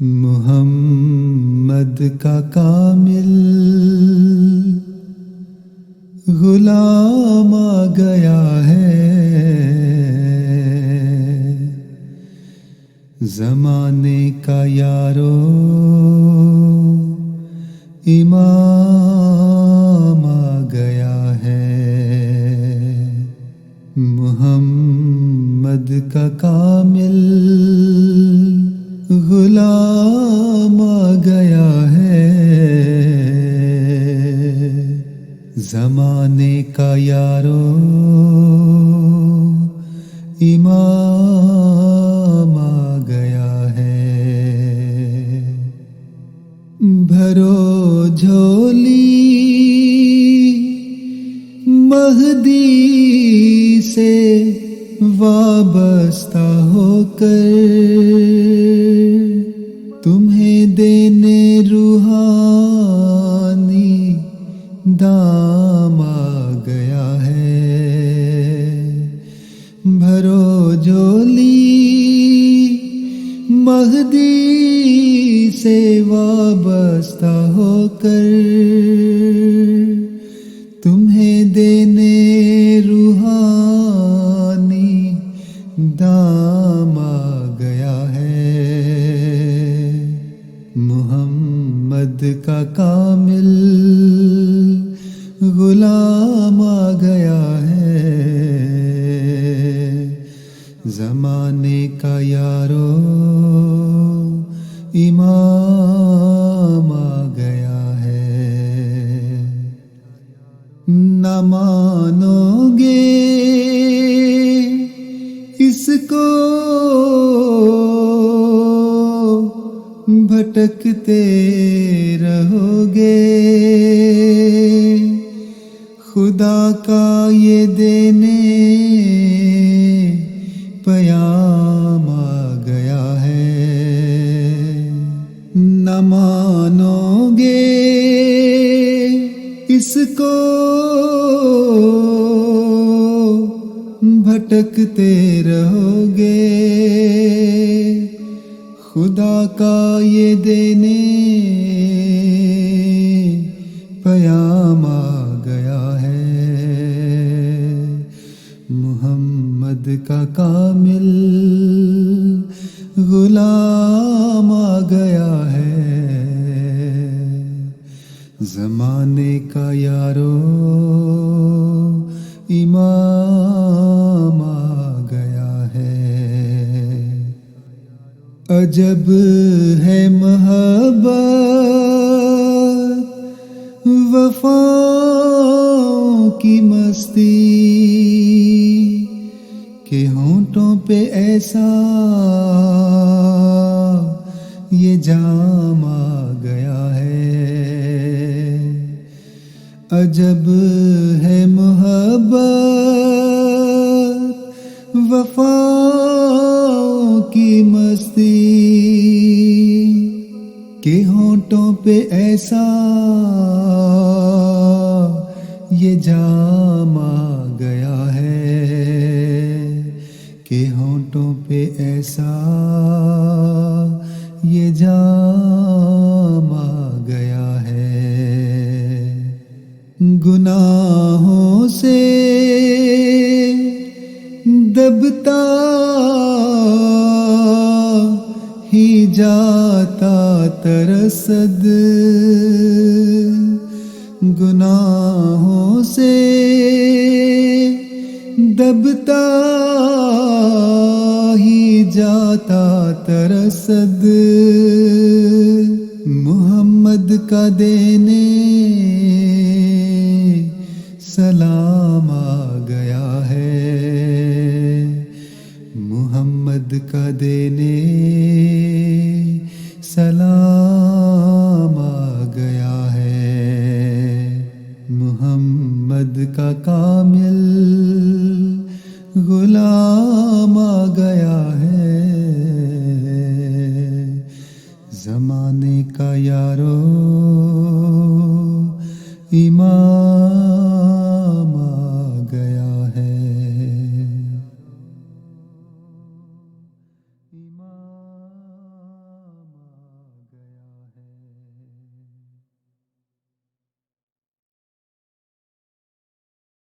محمد کا کامل غلام آ گیا ہے، زمانے کا یارو امام آ گیا ہے۔ محمد کا کامل غلام آ گیا ہے، زمانے کا یارو امام آ گیا ہے۔ بھرو جھولی مہدی سے وابستہ ہو کر، تمہیں دینے روحانی دام آ گیا ہے۔ بھرو جھولی مہدی سے وابستہ ہو کر، تمہیں دینے روحانی دام آ گیا ہے۔ محمد کا کامل غلام آ گیا ہے، زمانے کا یارو امام آ گیا ہے۔ نہ مانو گے اس کو بھٹکتے رہو گے، خدا کا یہ دینے پیام آ گیا ہے۔ نہ مانو گے اس کو بھٹکتے رہو گے، خدا کا یہ دینے پیام آ گیا ہے۔ محمد کا کامل غلام آ گیا ہے، زمانے کا یارو امام آ گیا ہے۔ عجب ہے محبت وفاؤں کی مستی، کہ ہونٹوں پہ ایسا یہ جام آ گیا ہے۔ عجب ہے محبت وفاؤں کی مستی، کہ ہونٹوں پہ ایسا یہ جام آ گیا ہے، کہ ہونٹوں پہ ایسا یہ جام آ گیا ہے۔ گناہوں سے دبتا ہی جاتا ترسد، گناہوں سے دبتا ہی جاتا ترسد، محمد کا دینے سلام آ گیا ہے۔ محمد کا دینے سلام آ گیا ہے۔ محمد کا کامل غلام آ گیا ہے، زمانے کا یارو امام